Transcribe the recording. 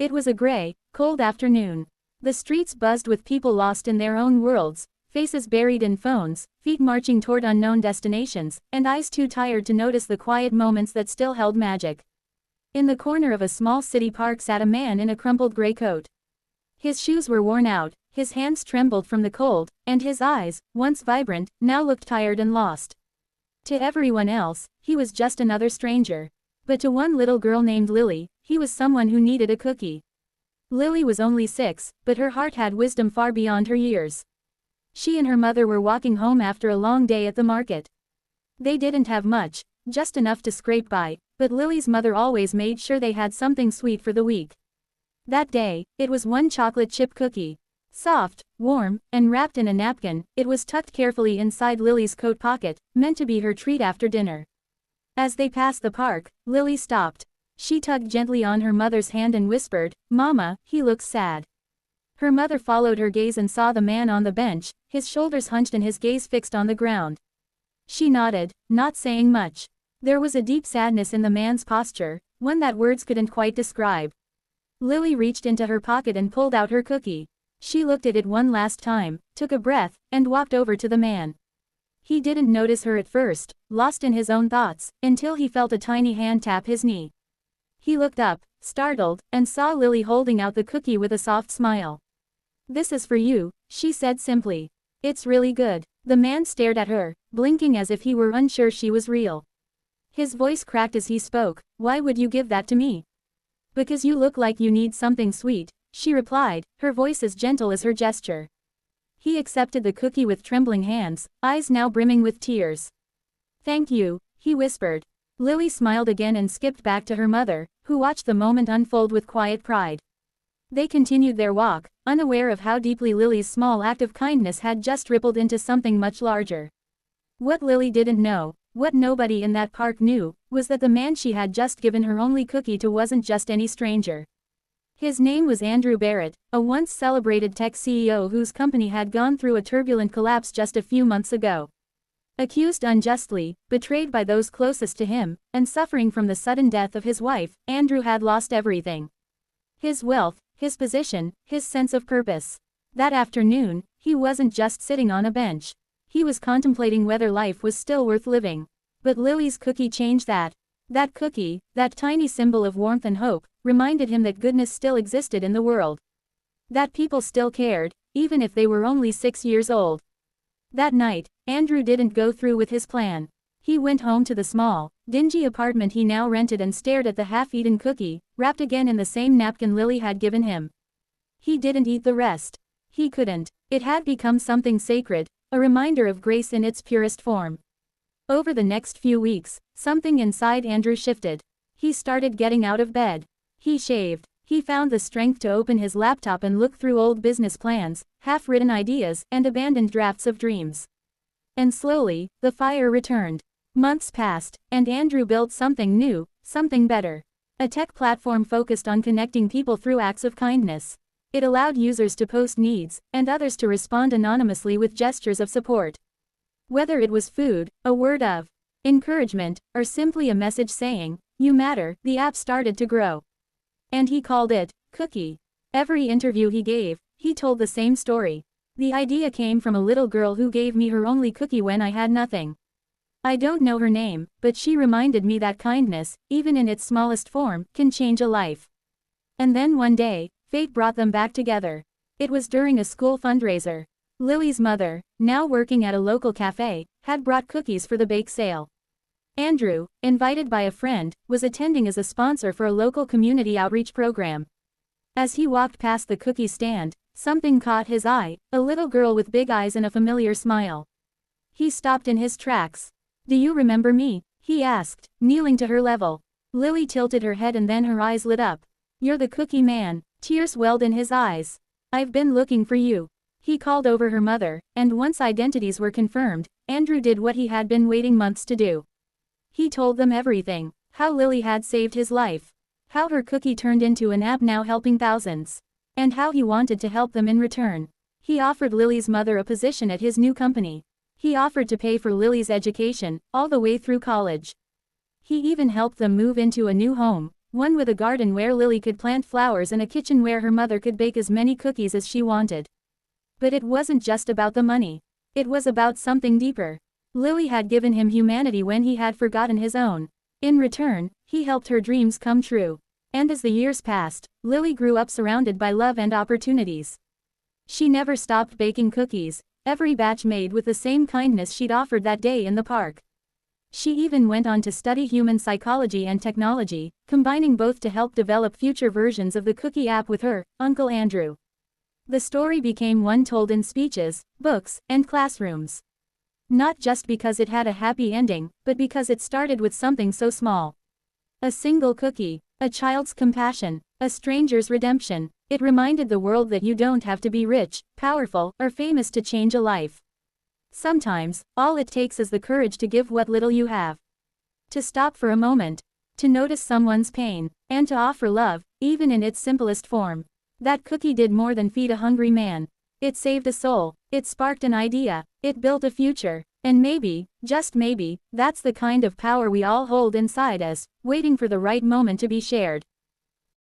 It was a gray, cold afternoon. The streets buzzed with people lost in their own worlds, faces buried in phones, feet marching toward unknown destinations, and eyes too tired to notice the quiet moments that still held magic. In the corner of a small city park sat a man in a crumpled gray coat. His shoes were worn out, his hands trembled from the cold, and his eyes, once vibrant, now looked tired and lost. To everyone else, he was just another stranger. But to one little girl named Lily, he was someone who needed a cookie. Lily was only 6, but her heart had wisdom far beyond her years. She and her mother were walking home after a long day at the market. They didn't have much, just enough to scrape by, but Lily's mother always made sure they had something sweet for the week. That day, it was one chocolate chip cookie. Soft, warm, and wrapped in a napkin, it was tucked carefully inside Lily's coat pocket, meant to be her treat after dinner. As they passed the park, Lily stopped. She tugged gently on her mother's hand and whispered, "Mama, he looks sad." Her mother followed her gaze and saw the man on the bench, his shoulders hunched and his gaze fixed on the ground. She nodded, not saying much. There was a deep sadness in the man's posture, one that words couldn't quite describe. Lily reached into her pocket and pulled out her cookie. She looked at it one last time, took a breath, and walked over to the man. He didn't notice her at first, lost in his own thoughts, until he felt a tiny hand tap his knee. He looked up, startled, and saw Lily holding out the cookie with a soft smile. "This is for you," she said simply. "It's really good." The man stared at her, blinking as if he were unsure she was real. His voice cracked as he spoke. "Why would you give that to me?" "Because you look like you need something sweet," she replied, her voice as gentle as her gesture. He accepted the cookie with trembling hands, eyes now brimming with tears. "Thank you," he whispered. Lily smiled again and skipped back to her mother, who watched the moment unfold with quiet pride. They continued their walk, unaware of how deeply Lily's small act of kindness had just rippled into something much larger. What Lily didn't know, what nobody in that park knew, was that the man she had just given her only cookie to wasn't just any stranger. His name was Andrew Barrett, a once celebrated tech CEO whose company had gone through a turbulent collapse just a few months ago. Accused unjustly, betrayed by those closest to him, and suffering from the sudden death of his wife, Andrew had lost everything. His wealth, his position, his sense of purpose. That afternoon, he wasn't just sitting on a bench. He was contemplating whether life was still worth living. But Lily's cookie changed that. That cookie, that tiny symbol of warmth and hope, reminded him that goodness still existed in the world. That people still cared, even if they were only 6 years old. That night, Andrew didn't go through with his plan. He went home to the small, dingy apartment he now rented and stared at the half-eaten cookie, wrapped again in the same napkin Lily had given him. He didn't eat the rest. He couldn't. It had become something sacred, a reminder of grace in its purest form. Over the next few weeks, something inside Andrew shifted. He started getting out of bed. He shaved. He found the strength to open his laptop and look through old business plans, half-written ideas, and abandoned drafts of dreams. And slowly, the fire returned. Months passed, and Andrew built something new, something better. A tech platform focused on connecting people through acts of kindness. It allowed users to post needs, and others to respond anonymously with gestures of support. Whether it was food, a word of encouragement, or simply a message saying, "You matter," the app started to grow. And he called it Cookie. Every interview he gave, he told the same story. "The idea came from a little girl who gave me her only cookie when I had nothing. I don't know her name, but she reminded me that kindness, even in its smallest form, can change a life." And then one day, fate brought them back together. It was during a school fundraiser. Lily's mother, now working at a local cafe, had brought cookies for the bake sale. Andrew, invited by a friend, was attending as a sponsor for a local community outreach program. As he walked past the cookie stand, something caught his eye, a little girl with big eyes and a familiar smile. He stopped in his tracks. "Do you remember me?" he asked, kneeling to her level. Lily tilted her head and then her eyes lit up. "You're the cookie man." Tears welled in his eyes. "I've been looking for you." He called over her mother, and once identities were confirmed, Andrew did what he had been waiting months to do. He told them everything. How Lily had saved his life. How her cookie turned into an app now helping thousands. And how he wanted to help them in return. He offered Lily's mother a position at his new company. He offered to pay for Lily's education, all the way through college. He even helped them move into a new home, One with a garden where Lily could plant flowers and a kitchen where her mother could bake as many cookies as she wanted. But it wasn't just about the money. It was about something deeper. Lily had given him humanity when he had forgotten his own. In return, he helped her dreams come true. And as the years passed, Lily grew up surrounded by love and opportunities. She never stopped baking cookies, every batch made with the same kindness she'd offered that day in the park. She even went on to study human psychology and technology, combining both to help develop future versions of the cookie app with her Uncle Andrew. The story became one told in speeches, books, and classrooms. Not just because it had a happy ending, but because it started with something so small. A single cookie, a child's compassion, a stranger's redemption. It reminded the world that you don't have to be rich, powerful, or famous to change a life. Sometimes, all it takes is the courage to give what little you have. To stop for a moment. To notice someone's pain. And to offer love, even in its simplest form. That cookie did more than feed a hungry man. It saved a soul. It sparked an idea. It built a future. And maybe, just maybe, that's the kind of power we all hold inside us, waiting for the right moment to be shared.